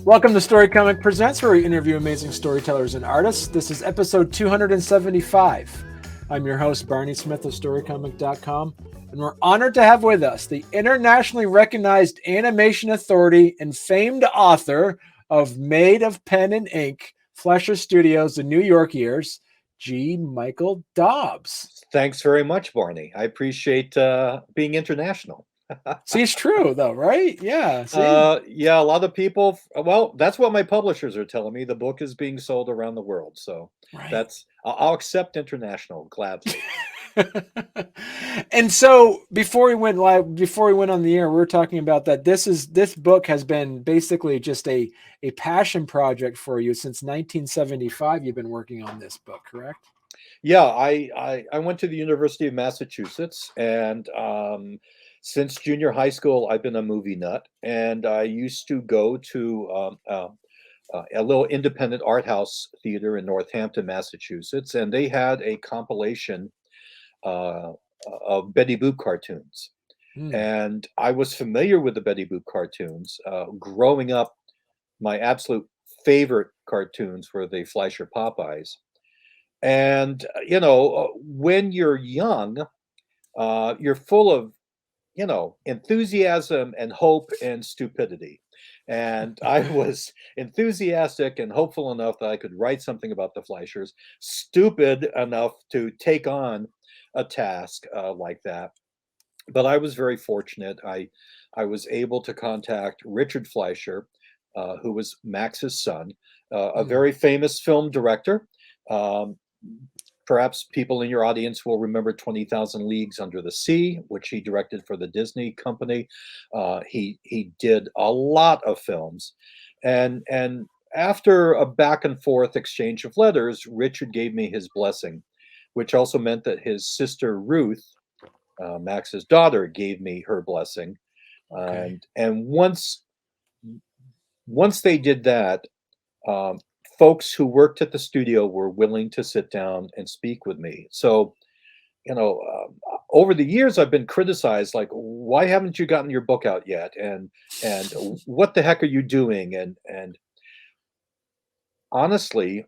Welcome to Storycomic Presents, where we interview amazing storytellers and artists. This is episode 275. I'm your host, Barney Smith of Storycomic.com, and we're honored to have with us the internationally recognized animation authority and famed author of Made of Pen and Ink, Fleischer Studios, the New York years, Michael Dobbs. Thanks very much, Barney. I appreciate being international. See, it's true, though, right? Yeah. See? Yeah, a lot of people. Well, that's what my publishers are telling me. The book is being sold around the world, so Right. I'll accept international gladly. And so before we went on the air, we were talking about that this book has been basically just a passion project for you since 1975. You've been working on this book, correct? Yeah, I went to the University of Massachusetts, and since junior high school, I've been a movie nut, and I used to go to a little independent art house theater in Northampton, Massachusetts, and they had a compilation uh, of Betty Boop cartoons. Hmm. And I was familiar with the Betty Boop cartoons. Growing up, my absolute favorite cartoons were the Fleischer Popeyes. And, when you're young, you're full of, enthusiasm and hope and stupidity. And I was enthusiastic and hopeful enough that I could write something about the Fleischers, stupid enough to take on a task like that. But I was very fortunate. I was able to contact Richard Fleischer, who was Max's son, a Hmm. very famous film director. Um, Perhaps people in your audience will remember 20,000 Leagues Under the Sea, which he directed for the Disney company. He did a lot of films, and after a back and forth exchange of letters, Richard gave me his blessing, which also meant that his sister Ruth, Max's daughter, gave me her blessing. Okay. And once they did that, um, folks who worked at the studio were willing to sit down and speak with me. So, over the years, I've been criticized, like, why haven't you gotten your book out yet? And what the heck are you doing? And honestly,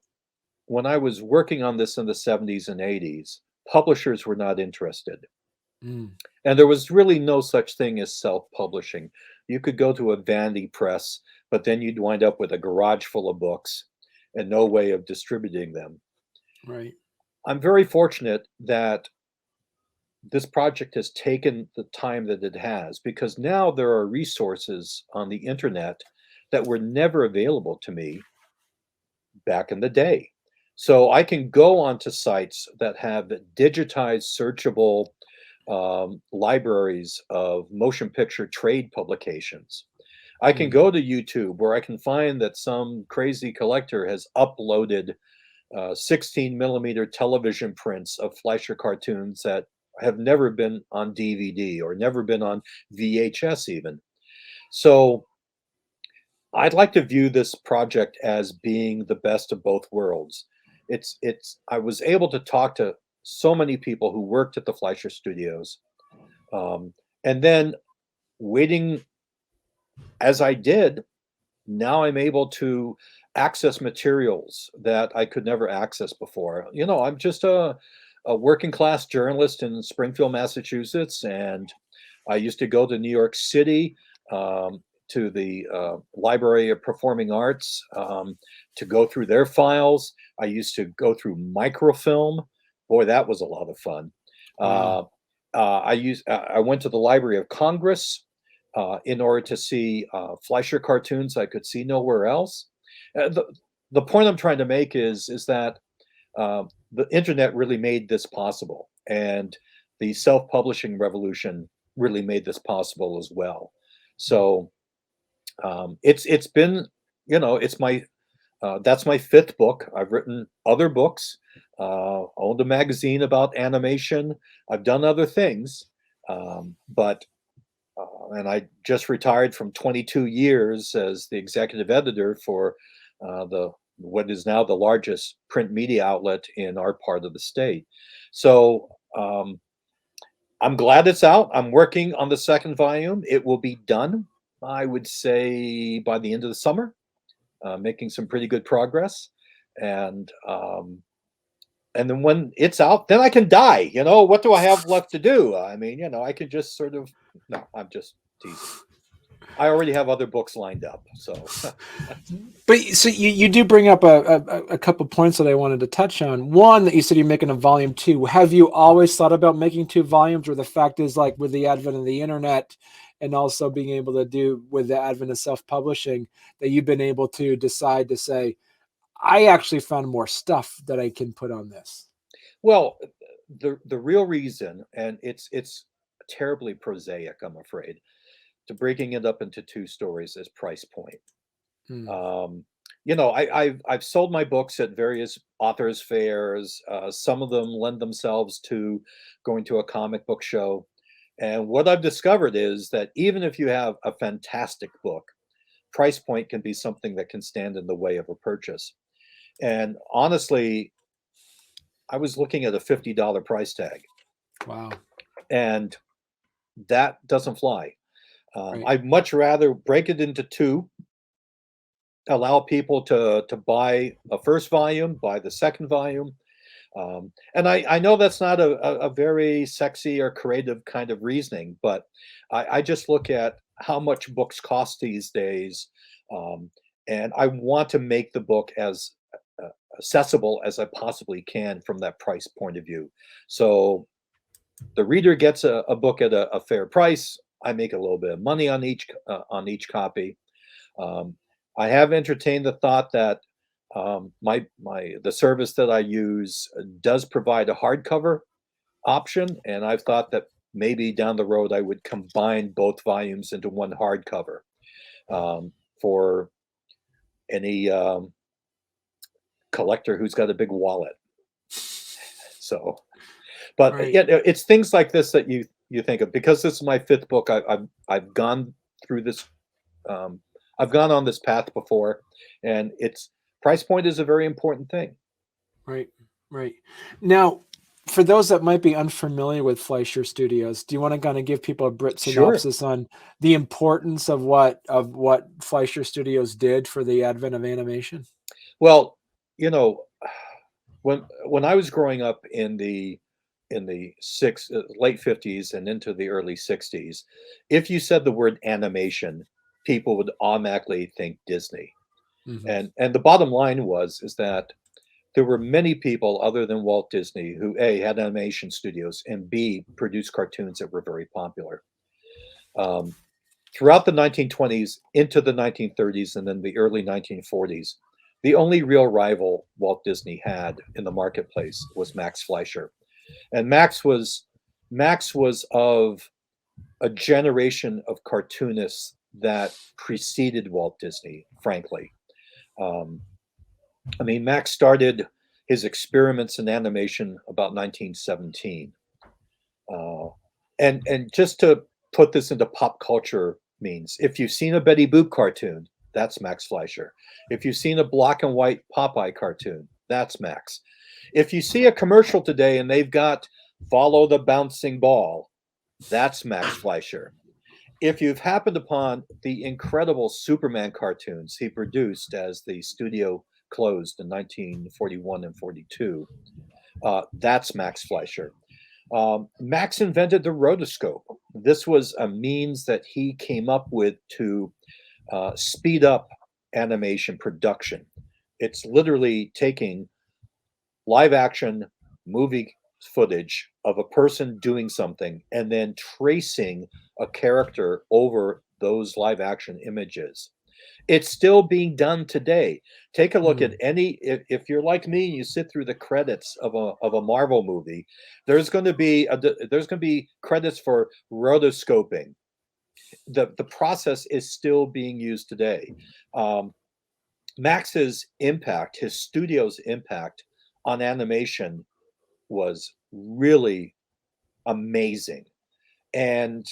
when I was working on this in the 70s and 80s, publishers were not interested. Hmm. And there was really no such thing as self-publishing. You could go to a vanity press, but then you'd wind up with a garage full of books and no way of distributing them. Right. I'm very fortunate that this project has taken the time that it has because now there are resources on the internet that were never available to me back in the day. So I can go onto sites that have digitized, searchable libraries of motion picture trade publications. I can Hmm. go to YouTube where I can find that some crazy collector has uploaded 16 millimeter television prints of Fleischer cartoons that have never been on DVD or never been on VHS even. So I'd like to view this project as being the best of both worlds. It's I was able to talk to so many people who worked at the Fleischer Studios, um, and then waiting as I did, now I'm able to access materials that I could never access before. I'm just a working class journalist in Springfield, Massachusetts, and I used to go to New York City to the Library of Performing Arts to go through their files. I used to go through microfilm. Boy, that was a lot of fun. Wow. Uh, I went to the Library of Congress in order to see Fleischer cartoons I could see nowhere else. The point I'm trying to make is that the internet really made this possible, and the self-publishing revolution really made this possible as well. So it's been, it's my that's my fifth book. I've written other books, owned a magazine about animation. I've done other things, but and I just retired from 22 years as the executive editor for the what is now the largest print media outlet in our part of the state. So I'm glad it's out. I'm working on the second volume. It will be done, I would say, by the end of the summer. making some pretty good progress. And then when it's out, then I can die. What do I have left to do? I mean, I can just sort of. No, I'm just teasing. I already have other books lined up. So, but so you do bring up a couple points that I wanted to touch on. One, that you said you're making a volume 2. Have you always thought about making 2 volumes, or the fact is, like, with the advent of the internet and also being able to do with the advent of self-publishing, that you've been able to decide to say, I actually found more stuff that I can put on this? Well, the real reason, and it's terribly prosaic, I'm afraid, to breaking it up into 2 stories is price point. I've sold my books at various authors fairs. Some of them lend themselves to going to a comic book show. And what I've discovered is that even if you have a fantastic book, price point can be something that can stand in the way of a purchase. And honestly, I was looking at a $50 price tag. Wow. And that doesn't fly. Right. I'd much rather break it into 2, allow people to buy a first volume, buy the second volume. And I know that's not a very sexy or creative kind of reasoning, but I just look at how much books cost these days. And I want to make the book as accessible as I possibly can from that price point of view. So the reader gets a book at a fair price. I make a little bit of money on each copy. I have entertained the thought that the service that I use does provide a hardcover option, and I've thought that maybe down the road I would combine both volumes into one hardcover for any collector who's got a big wallet. So, but Right. yeah, it's things like this that you think of, because this is my 5th book. I've gone through this. I've gone on this path before, and it's price point is a very important thing. Right. Now, for those that might be unfamiliar with Fleischer Studios, do you want to kind of give people a Brit synopsis on the importance of what Fleischer Studios did for the advent of animation? Well, when I was growing up in the late 50s and into the early 60s, if you said the word animation, people would automatically think Disney. Mm-hmm. And the bottom line is that there were many people other than Walt Disney who A, had animation studios, and B, produced cartoons that were very popular. Throughout the 1920s into the 1930s and then the early 1940s, the only real rival Walt Disney had in the marketplace was Max Fleisher. And Max was of a generation of cartoonists that preceded Walt Disney, frankly. Max started his experiments in animation about 1917. And just to put this into pop culture means, if you've seen a Betty Boop cartoon, that's Max Fleischer. If you've seen a black and white Popeye cartoon, that's Max. If you see a commercial today and they've got "Follow the Bouncing Ball," that's Max Fleischer. If you've happened upon the incredible Superman cartoons he produced as the studio closed in 1941 and 42, that's Max Fleischer. Max invented the rotoscope. This was a means that he came up with to speed up animation production. It's literally taking live action movie footage of a person doing something and then tracing a character over those live action images. It's still being done today. Take a look at any, if you're like me and you sit through the credits of a Marvel movie, there's going to be credits for rotoscoping. The process is still being used today. Max's impact, his studio's impact on animation was really amazing. And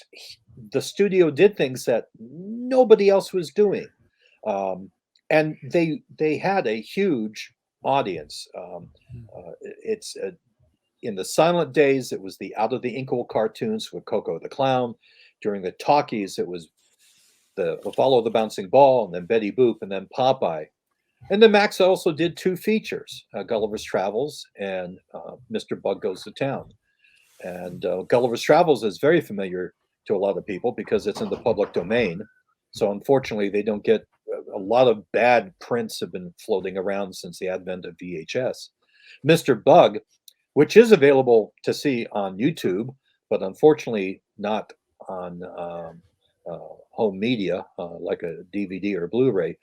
the studio did things that nobody else was doing. And they had a huge audience. It's in the silent days, it was the Out of the Inkle cartoons with Coco the Clown. During the talkies, it was the Follow the Bouncing Ball, and then Betty Boop, and then Popeye. And then Max also did two features, Gulliver's Travels and Mr. Bug Goes to Town. And Gulliver's Travels is very familiar to a lot of people because it's in the public domain. So unfortunately, they don't get a lot of bad prints have been floating around since the advent of VHS. Mr. Bug, which is available to see on YouTube, but unfortunately not on home media like a DVD or Blu-ray,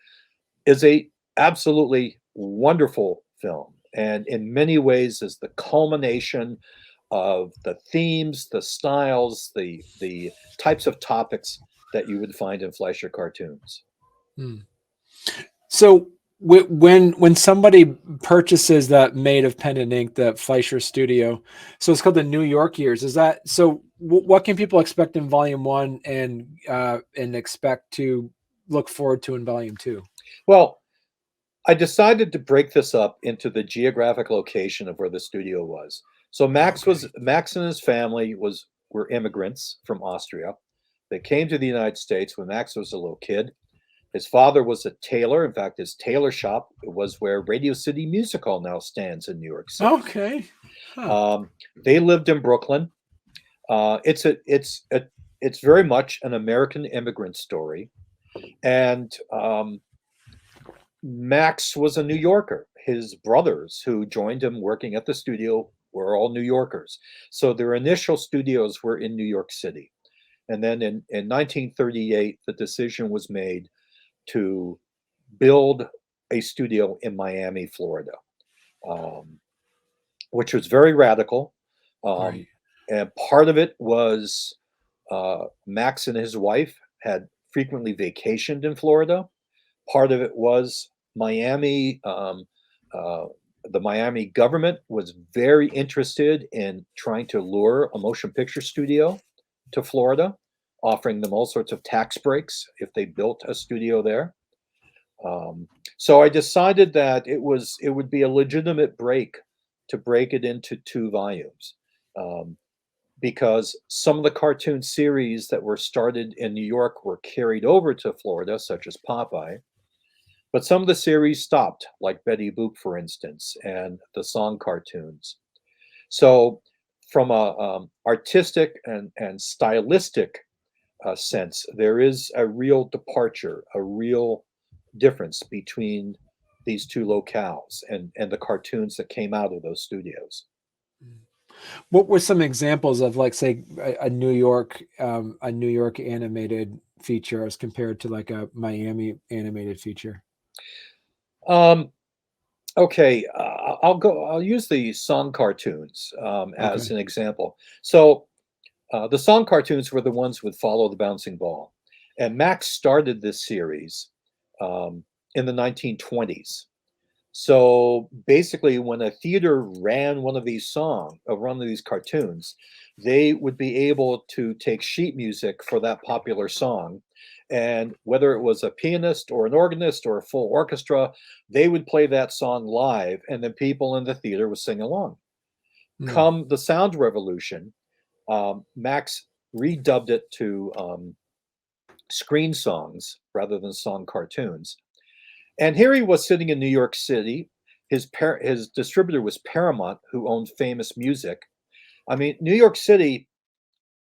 is a absolutely wonderful film, and in many ways is the culmination of the themes, the styles, the types of topics that you would find in Fleischer cartoons. Hmm. So when somebody purchases that Made of Pen and Ink, that Fleischer Studio, so it's called the New York years. Is that so? What can people expect in Volume 1 and expect to look forward to in Volume 2? Well, I decided to break this up into the geographic location of where the studio was. So Max and his family were immigrants from Austria. They came to the United States when Max was a little kid. His father was a tailor. In fact, his tailor shop was where Radio City Music Hall now stands in New York City. Okay. Huh. They lived in Brooklyn. It's very much an American immigrant story, and Max was a New Yorker. His brothers, who joined him working at the studio, were all New Yorkers. So their initial studios were in New York City, and then in 1938, the decision was made to build a studio in Miami, Florida, which was very radical. Right. And part of it was Max and his wife had frequently vacationed in Florida. Part of it was Miami. The Miami government was very interested in trying to lure a motion picture studio to Florida, offering them all sorts of tax breaks if they built a studio there. So I decided that it would be a legitimate break to break it into two volumes, because some of the cartoon series that were started in New York were carried over to Florida, such as Popeye, but some of the series stopped, like Betty Boop, for instance, and the song cartoons. So from a artistic and stylistic sense, there is a real departure, a real difference between these two locales and the cartoons that came out of those studios. What were some examples of, like, say, a New York animated feature as compared to like a Miami animated feature? Okay, I'll use the song cartoons as Okay. an example. So the song cartoons were the ones with Follow the Bouncing Ball, and Max started this series in the 1920s. So basically, when a theater ran one of these cartoons, they would be able to take sheet music for that popular song, and whether it was a pianist or an organist or a full orchestra, they would play that song live, and then people in the theater would sing along. Hmm. Come the sound revolution, Max redubbed it to screen songs rather than song cartoons. And here he was sitting in New York City. His distributor was Paramount, who owned Famous Music. I mean, New York City,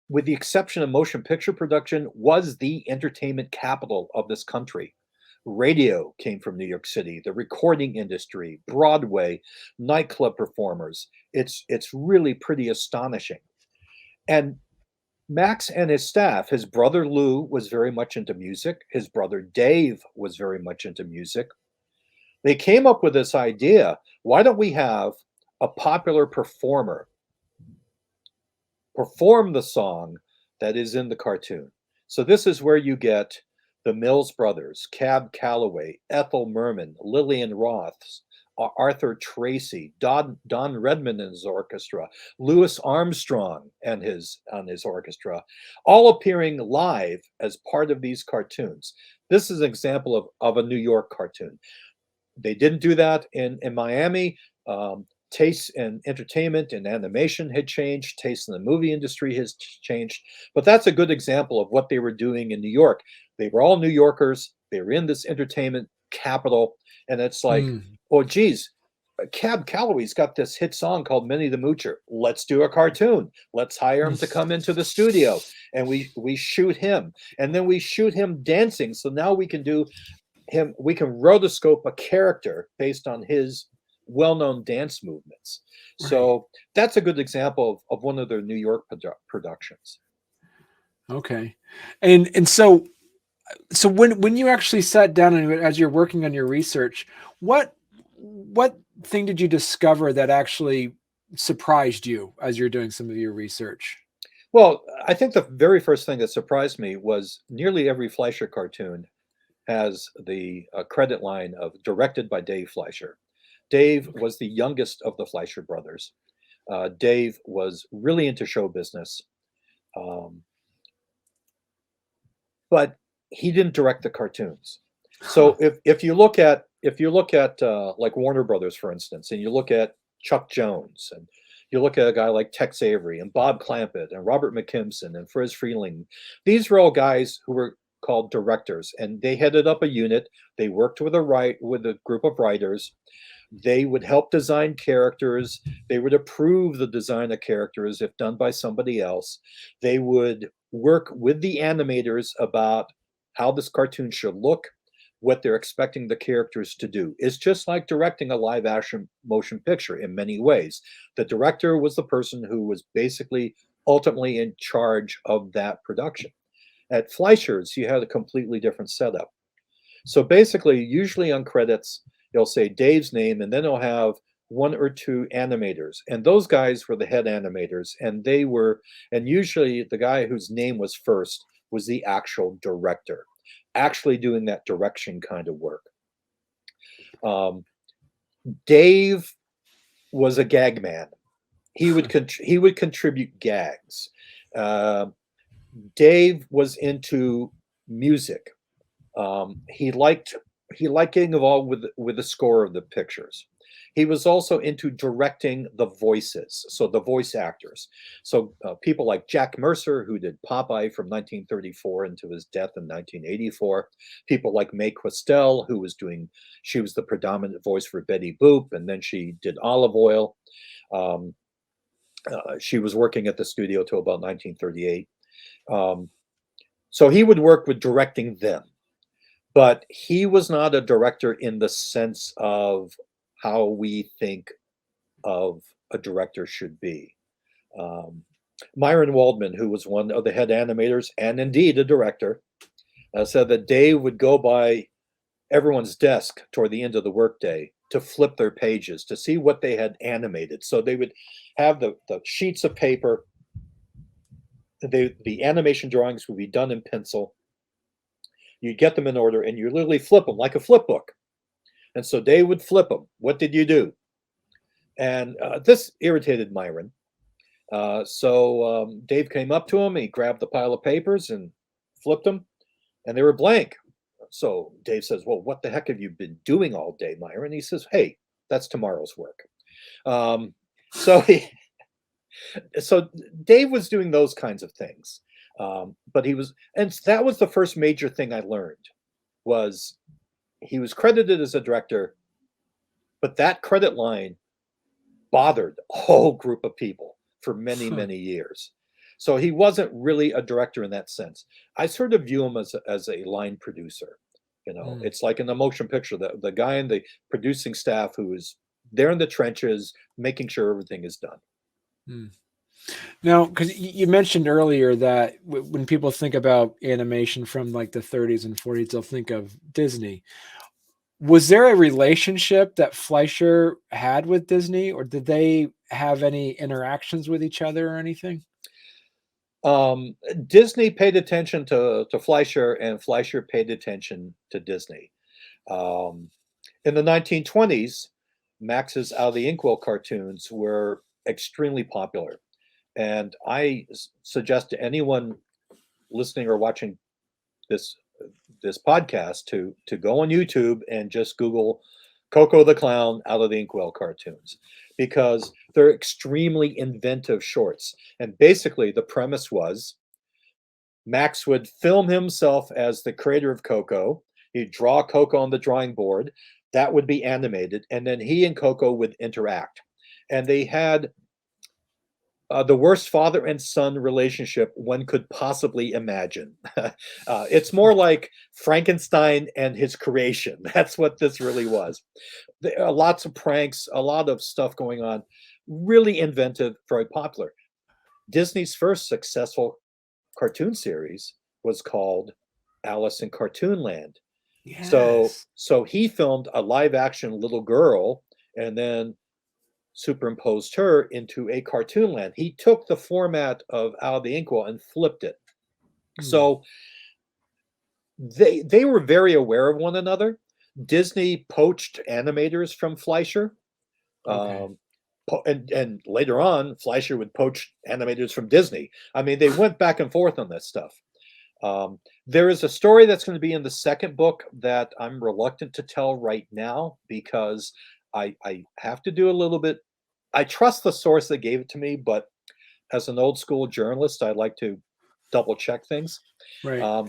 with the exception of motion picture production, was the entertainment capital of this country. Radio came from New York City, the recording industry, Broadway, nightclub performers. It's really pretty astonishing. And Max and his staff, his brother Lou was very much into music. His brother Dave was very much into music. They came up with this idea: why don't we have a popular performer perform the song that is in the cartoon? So this is where you get the Mills Brothers, Cab Calloway, Ethel Merman, Lillian Roth, Arthur Tracy, Don Redman and his orchestra, Louis Armstrong and his orchestra, all appearing live as part of these cartoons. This is an example of a New York cartoon. They didn't do that in Miami. Tastes in entertainment and animation had changed. Tastes in the movie industry has changed. But that's a good example of what they were doing in New York. They were all New Yorkers. They were in this entertainment capital. And it's like, Mm. oh, geez, Cab Calloway's got this hit song called Minnie the Moocher. Let's do a cartoon. Let's hire him to come into the studio, and we shoot him, and then we shoot him dancing. So now we can do him. We can rotoscope a character based on his well-known dance movements. So Right. that's a good example of one of their New York productions. Okay. And so when you actually sat down and as you're working on your research, what thing did you discover that actually surprised you as you're doing some of your research? Well, I think the very first thing that surprised me was nearly every Fleischer cartoon has the credit line of directed by Dave Fleischer. Dave Okay. was the youngest of the Fleischer brothers. Dave was really into show business, um, but he didn't direct the cartoons. Huh. So if you look at like Warner Brothers, for instance, and you look at Chuck Jones, and you look at a guy like Tex Avery and Bob Clampett and Robert McKimson and Friz Freeling, these were all guys who were called directors, and they headed up a unit. They worked with a group of writers. They would help design characters. They would approve the design of characters if done by somebody else. They would work with the animators about how this cartoon should look, what they're expecting the characters to do. It's just like directing a live action motion picture in many ways. The director was the person who was basically ultimately in charge of that production. At Fleischer's, you had a completely different setup. So basically, usually on credits, they'll say Dave's name, and then they'll have one or two animators. And those guys were the head animators. And usually the guy whose name was first was the actual director, actually doing that direction kind of work. Um, Dave was a gag man. He would contribute gags. Uh, Dave was into music. He liked getting involved with the score of the pictures. He was also into directing the voices, so the voice actors. So people like Jack Mercer, who did Popeye from 1934 into his death in 1984. People like Mae Questel, she was the predominant voice for Betty Boop, and then she did Olive Oil. Um, she was working at the studio till about 1938. So he would work with directing them. But he was not a director in the sense of how we think of a director should be. Um, Myron Waldman, who was one of the head animators and indeed a director, said that Dave would go by everyone's desk toward the end of the workday to flip their pages to see what they had animated. So they would have the sheets of paper. The animation drawings would be done in pencil. You get them in order, and you literally flip them like a flip book. And so Dave would flip them. What did you do? And this irritated Myron. So Dave came up to him, and he grabbed the pile of papers and flipped them, and they were blank. So Dave says, well, what the heck have you been doing all day, Myron? He says, hey, that's tomorrow's work. So Dave was doing those kinds of things. But that was the first major thing I learned, was he was credited as a director, but that credit line bothered a whole group of people for many, many years. So he wasn't really a director in that sense. I sort of view him as a line producer. It's like in the motion picture, the guy in the producing staff who is there in the trenches, making sure everything is done. Mm. Now, because you mentioned earlier that when people think about animation from like the 30s and 40s, they'll think of Disney. Was there a relationship that Fleischer had with Disney, or did they have any interactions with each other or anything? Disney paid attention to Fleischer, and Fleischer paid attention to Disney. In the 1920s, Max's Out of the Inkwell cartoons were extremely popular. And I suggest to anyone listening or watching this podcast to go on YouTube and just Google Coco the Clown Out of the Inkwell cartoons, because they're extremely inventive shorts. And basically the premise was Max would film himself as the creator of Coco. He'd draw Coco on the drawing board. That would be animated, and then he and Coco would interact. And they had the worst father and son relationship one could possibly imagine. It's more like Frankenstein and his creation. That's what this really was. There are lots of pranks, a lot of stuff going on. Really inventive, very popular. Disney's first successful cartoon series was called Alice in Cartoonland. So, Yes. so he filmed a live action little girl and then superimposed her into a cartoon land. He took the format of Out of the Inkwell and flipped it. Hmm. So they were very aware of one another. Disney poached animators from Fleischer. Okay. Um, and later on, Fleischer would poach animators from Disney. I mean, they went back and forth on this stuff. There is a story that's going to be in the second book that I'm reluctant to tell right now because I have to do a little bit. I trust the source that gave it to me, but as an old school journalist, I like to double check things. Right.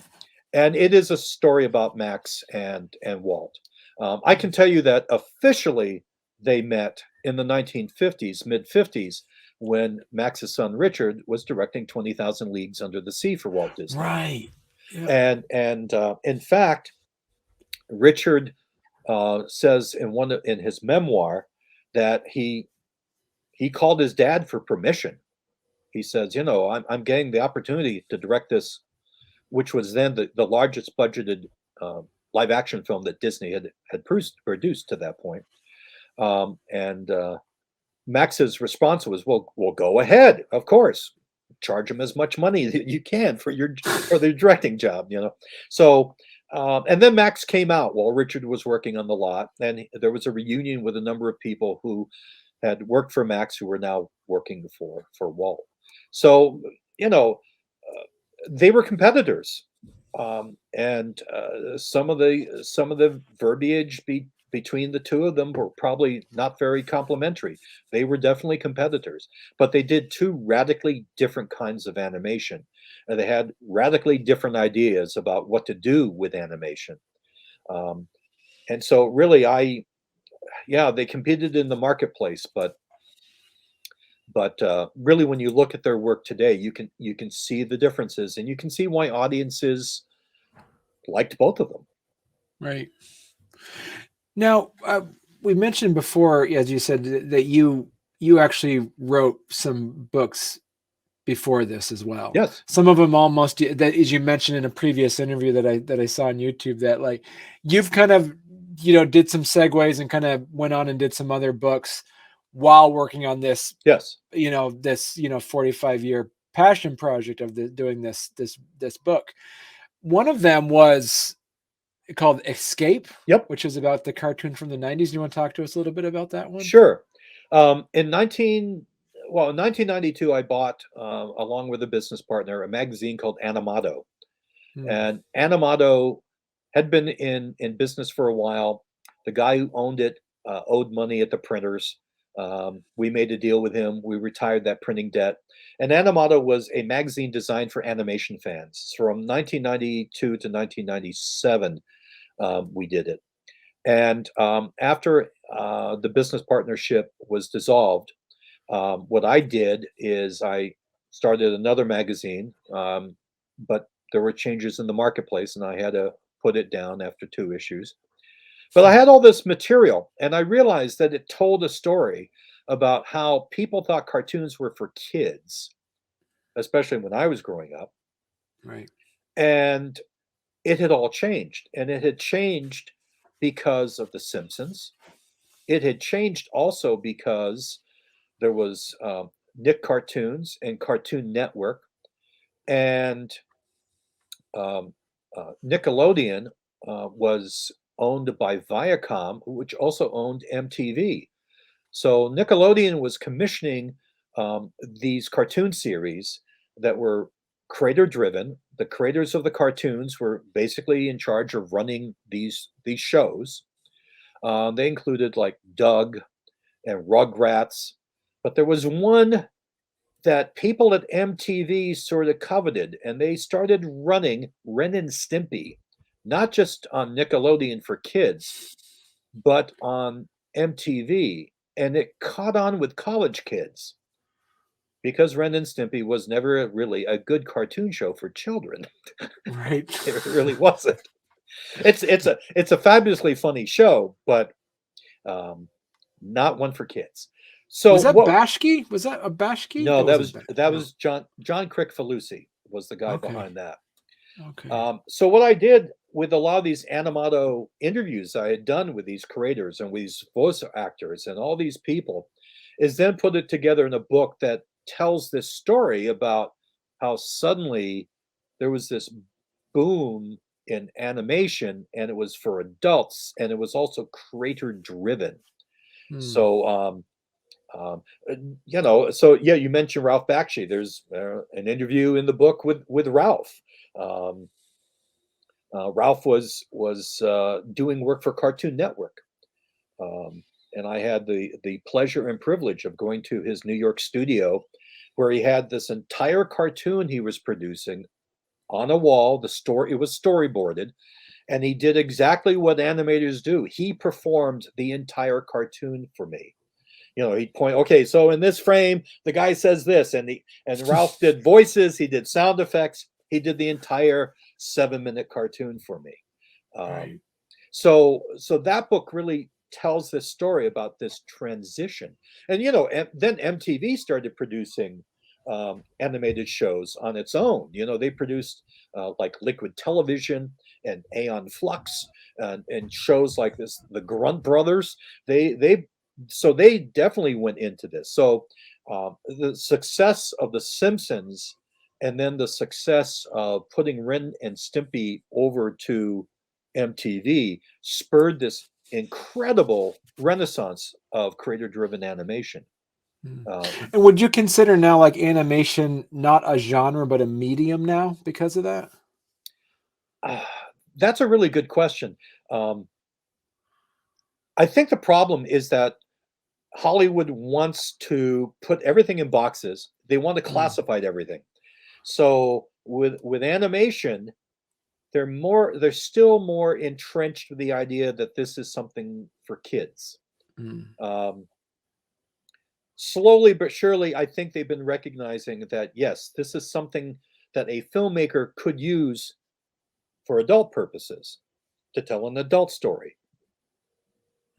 And it is a story about Max and Walt. I can tell you that officially they met in the 1950s, mid 50s, when Max's son Richard was directing 20,000 Leagues Under the Sea for Walt Disney. Right. Yep. And in fact, Richard says in his memoir that he called his dad for permission. He says, you know, I'm getting the opportunity to direct this, which was then the largest budgeted live action film that Disney had produced to that point. And Max's response was, well, go ahead, of course, charge him as much money that you can for the directing job, you know. So, and then Max came out while Richard was working on the lot, and there was a reunion with a number of people who had worked for Max who were now working for Walt. So, you know, they were competitors, and some of the verbiage between the two of them were probably not very complimentary. They were definitely competitors, but they did two radically different kinds of animation, and they had radically different ideas about what to do with animation. And so, really, they competed in the marketplace, but really, when you look at their work today, you can see the differences, and you can see why audiences liked both of them. Right. Now, we mentioned before, as you said, that you actually wrote some books before this as well. Yes. Some of them almost, that as you mentioned in a previous interview that I saw on YouTube, that like you've kind of, did some segues and kind of went on and did some other books while working on this, Yes. 45-year passion project of doing this book. One of them was called Escape, Yep. which is about the cartoon from the 90s. Do you want to talk to us a little bit about that one? Sure. In 1992, I bought, along with a business partner, a magazine called Animato. And Animato had been in business for a while. The guy who owned it owed money at the printers. We made a deal with him. We retired that printing debt. And Animato was a magazine designed for animation fans. From 1992 to 1997, we did it. And after the business partnership was dissolved, what I did is I started another magazine, but there were changes in the marketplace, and I had to put it down after 2 issues. But I had all this material, and I realized that it told a story about how people thought cartoons were for kids, especially when I was growing up. Right. And it had all changed. And it had changed because of The Simpsons. It had changed also because there was Nick Cartoons and Cartoon Network. And Nickelodeon was owned by Viacom, which also owned MTV. So Nickelodeon was commissioning these cartoon series that were creator driven. The creators of the cartoons were basically in charge of running these shows. They included like Doug and Rugrats, but there was one that people at MTV sort of coveted, and they started running Ren and Stimpy not just on Nickelodeon for kids, but on MTV, and it caught on with college kids because Ren and Stimpy was never really a good cartoon show for children. Right. It really wasn't. It's a fabulously funny show, but not one for kids. So Was that what? Bashki? Was that a Bashki? No, That wasn't that No. was John Crick-Falusi was the guy Okay. behind that. Okay. So what I did with a lot of these Animato interviews I had done with these creators and with these voice actors and all these people is then put it together in a book that tells this story about how suddenly there was this boom in animation, and it was for adults, and it was also creator driven. Hmm. So um, so yeah, you mentioned Ralph Bakshi. There's an interview in the book with Ralph. Um, Ralph was doing work for Cartoon Network, and I had the pleasure and privilege of going to his New York studio, where he had this entire cartoon he was producing on a wall. It was storyboarded, and he did exactly what animators do. He performed the entire cartoon for me. He'd point, okay, so in this frame, the guy says this, and Ralph did voices, he did sound effects, he did the entire 7-minute cartoon for me. Right. So that book really tells this story about this transition, and then MTV started producing animated shows on its own. They produced like Liquid Television and Aeon Flux, and shows like this, the Grunt Brothers. They definitely went into this. So the success of The Simpsons, and then the success of putting Ren and Stimpy over to MTV, spurred this incredible renaissance of creator-driven animation. Hmm. Um, And would you consider now like animation not a genre but a medium now because of that? that's a really good question. Um, I think the problem is that Hollywood wants to put everything in boxes. They want to Hmm. classify everything. So with animation, they're still more entrenched with the idea that this is something for kids. Hmm. Um, Slowly but surely, I think they've been recognizing that yes, this is something that a filmmaker could use for adult purposes to tell an adult story.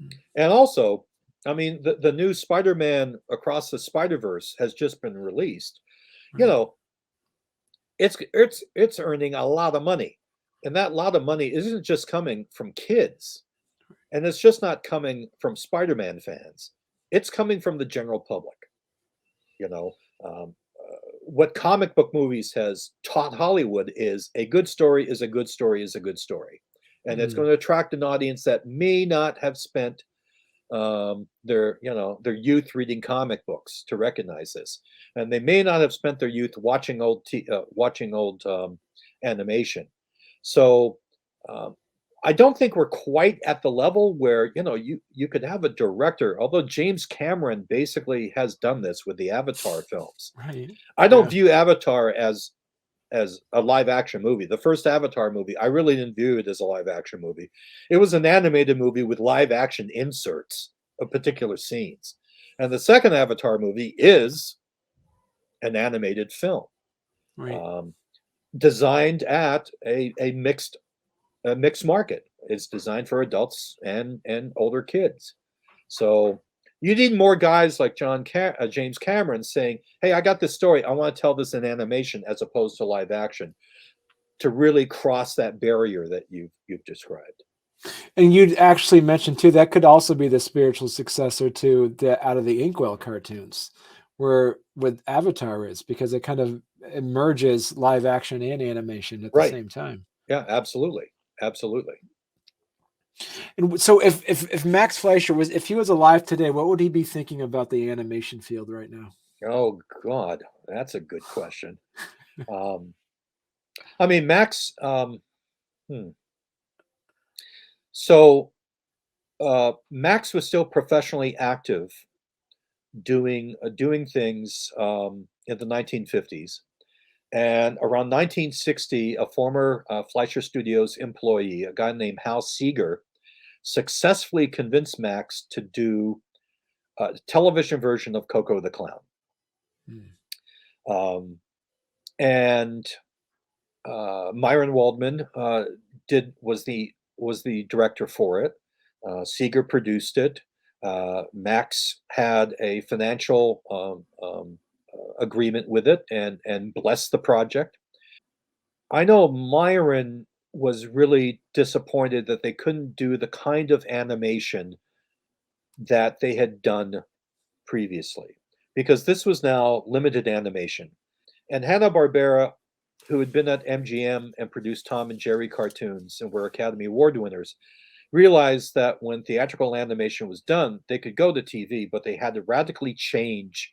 Hmm. And also, I mean, the new Spider-Man Across the Spider-Verse has just been released. You Right. know, it's earning a lot of money, and that lot of money isn't just coming from kids, and it's just not coming from Spider-Man fans. It's coming from the general public. You know, um, what comic book movies has taught Hollywood is a good story is a good story is a good story, and it's Hmm. going to attract an audience that may not have spent their youth reading comic books to recognize this, and they may not have spent their youth watching old animation. So um, I don't think we're quite at the level where you could have a director. Although James Cameron basically has done this with the Avatar films. Right. I don't Yeah. view Avatar as a live action movie. The first Avatar movie, I really didn't view it as a live action movie. It was an animated movie with live action inserts of particular scenes. And the second Avatar movie is an animated film, Right. um, designed at a mixed market. It's designed for adults and older kids. So you need more guys like James Cameron saying, "Hey, I got this story. I want to tell this in animation as opposed to live action," to really cross that barrier that you've described. And you'd actually mentioned too that could also be the spiritual successor to the Out of the Inkwell cartoons, where with Avatar is because it kind of merges live action and animation at the Right. same time. Yeah, absolutely. Absolutely. And so if Max Fleischer was if he was alive today, what would he be thinking about the animation field right now? Oh God, that's a good question. Um, I mean, Max. Hmm. So Max was still professionally active, doing things in the 1950s. And around 1960, a former Fleischer Studios employee, a guy named Hal Seeger, successfully convinced Max to do a television version of Coco the Clown. Um, and Myron Waldman was the director for it. Seeger produced it. Max had a financial agreement with it and blessed the project. I know Myron was really disappointed that they couldn't do the kind of animation that they had done previously, because this was now limited animation. And Hanna-Barbera, who had been at MGM and produced Tom and Jerry cartoons and were Academy Award winners, realized that when theatrical animation was done, they could go to TV, but they had to radically change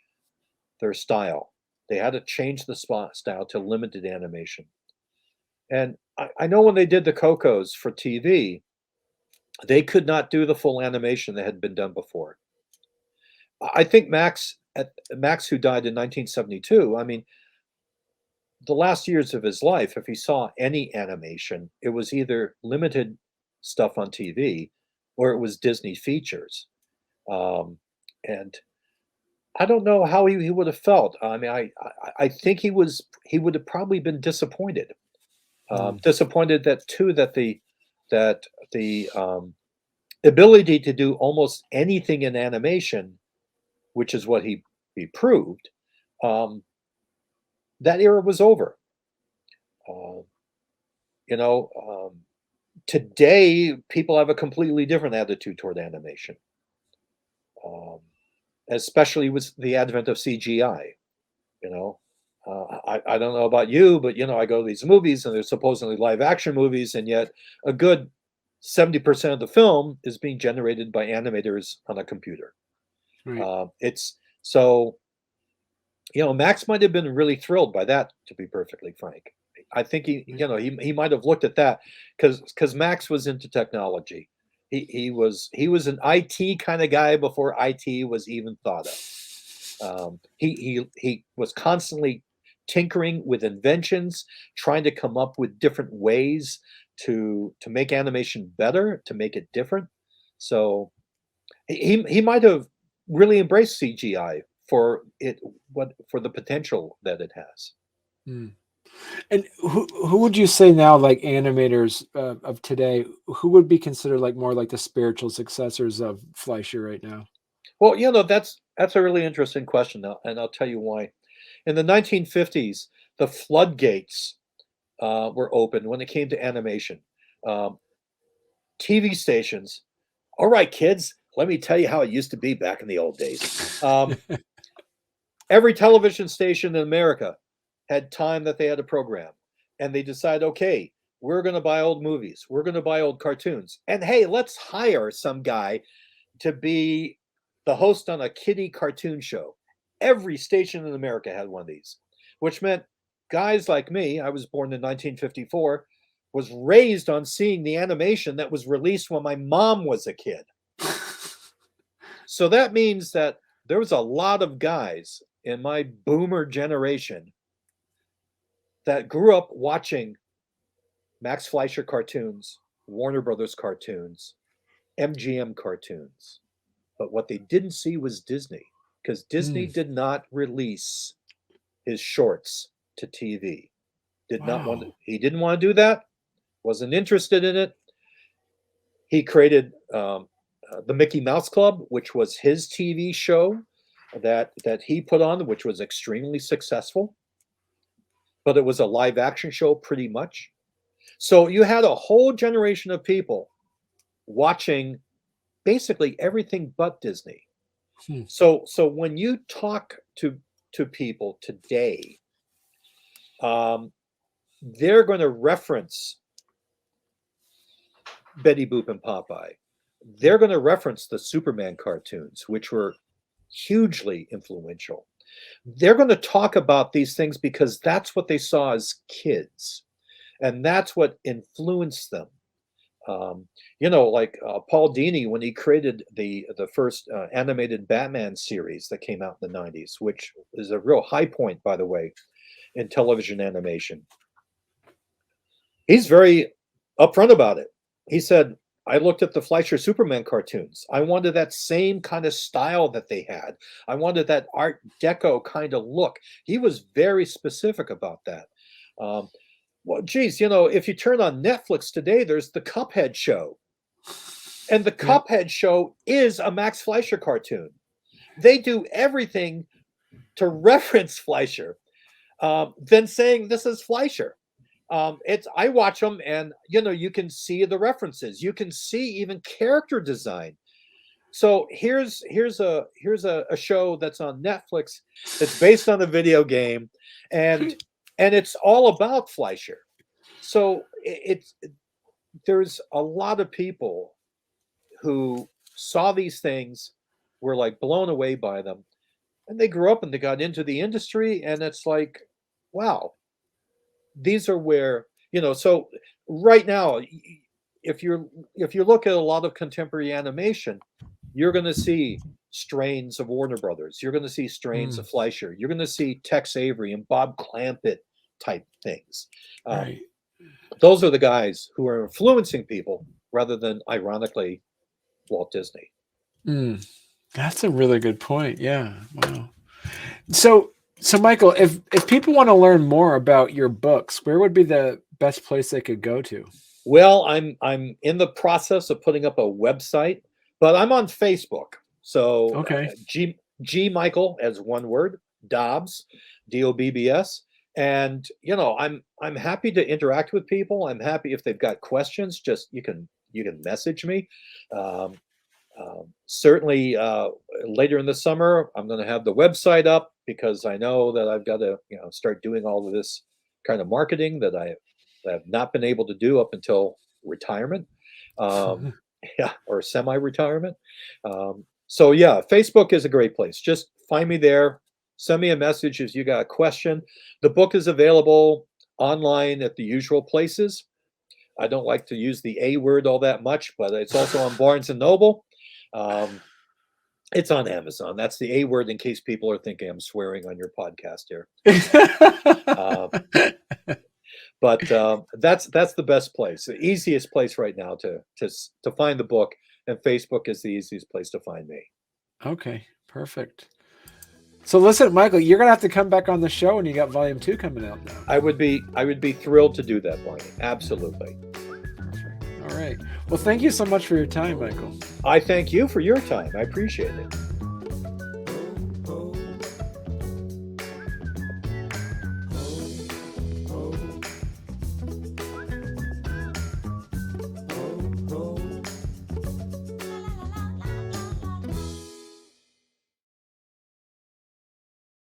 their style. They had to change the style to limited animation. And I know when they did the Cocos for TV, they could not do the full animation that had been done before. I think Max, who died in 1972, I mean, the last years of his life, if he saw any animation, it was either limited stuff on TV or it was Disney features. And I don't know how he would have felt. I mean, I think he would have probably been disappointed. Disappointed that the ability to do almost anything in animation, which is what he proved, that era was over. Today people have a completely different attitude toward animation, especially with the advent of CGI. I don't know about you, but I go to these movies and they're supposedly live action movies, and yet a good 70% of the film is being generated by animators on a computer. Right. It's so, Max might have been really thrilled by that, to be perfectly frank. I think he might have looked at that because Max was into technology. He was an IT kind of guy before IT was even thought of. He was constantly tinkering with inventions, trying to come up with different ways to make animation better, to make it different. So he might have really embraced CGI for the potential that it has. And who would you say now, like animators of today, who would be considered like more like the spiritual successors of Fleischer right now? Well, that's a really interesting question now, and I'll tell you why. In the 1950s, the floodgates were open when it came to animation. TV stations. All right, kids, let me tell you how it used to be back in the old days. Every television station in America had time that they had a program, and they decided, okay, we're going to buy old movies, we're going to buy old cartoons, and hey, let's hire some guy to be the host on a kiddie cartoon show. Every station in America had one of these, which meant guys like me, I was born in 1954, was raised on seeing the animation that was released when my mom was a kid. So that means that there was a lot of guys in my boomer generation that grew up watching Max Fleischer cartoons, Warner Brothers cartoons, MGM cartoons. But what they didn't see was Disney, because Disney did not release his shorts to TV. He didn't want to do that, wasn't interested in it. He created the Mickey Mouse Club, which was his TV show that he put on, which was extremely successful. But it was a live action show pretty much. So you had a whole generation of people watching basically everything but Disney. So when you talk to people today, they're going to reference Betty Boop and Popeye. They're going to reference the Superman cartoons, which were hugely influential. They're going to talk about these things because that's what they saw as kids, and that's what influenced them. Like Paul Dini, when he created the first animated Batman series that came out in the 90s, which is a real high point, by the way. in television animation. He's very upfront about it. He said, I looked at the Fleischer Superman cartoons. I wanted that same kind of style that they had. I wanted that Art Deco kind of look. He was very specific about that. Well, geez, if you turn on Netflix today, there's the Cuphead show. And the Cuphead show is a Max Fleischer cartoon. They do everything to reference Fleischer, then saying this is Fleischer. I watch them, and you can see the references. You can see even character design. So here's a show that's on Netflix that's based on a video game, and it's all about Fleischer. So there's a lot of people who saw these things, were like blown away by them, and they grew up and they got into the industry, and it's like, wow, these are where, so right now, if you look at a lot of contemporary animation, you're going to see strains of Warner Brothers. You're going to see strains of Fleischer. You're going to see Tex Avery and Bob Clampett type things. Right. Those are the guys who are influencing people rather than, ironically, Walt Disney. That's a really good point. Yeah. Wow. So Michael, if people want to learn more about your books, where would be the best place they could go to? Well, I'm in the process of putting up a website, but I'm on Facebook. So okay. G Michael as one word, Dobbs, Dobbs. And I'm happy to interact with people. I'm happy if they've got questions, just you can message me. Certainly later in the summer, I'm going to have the website up, because I know that I've got to start doing all of this kind of marketing that I have not been able to do up until retirement, or semi-retirement. So yeah, Facebook is a great place. Just find me there. Send me a message if you got a question. The book is available online at the usual places. I don't like to use the A word all that much, but it's also on Barnes and Noble. It's on Amazon. That's the A word, in case people are thinking I'm swearing on your podcast here. But that's the best place, the easiest place right now to find the book, and Facebook is the easiest place to find me. Okay, perfect. So listen, Michael, you're gonna have to come back on the show when you got Volume 2 coming out now. I would be thrilled to do that, Barney. Absolutely. All right. Well, thank you so much for your time, Michael. I thank you for your time. I appreciate it.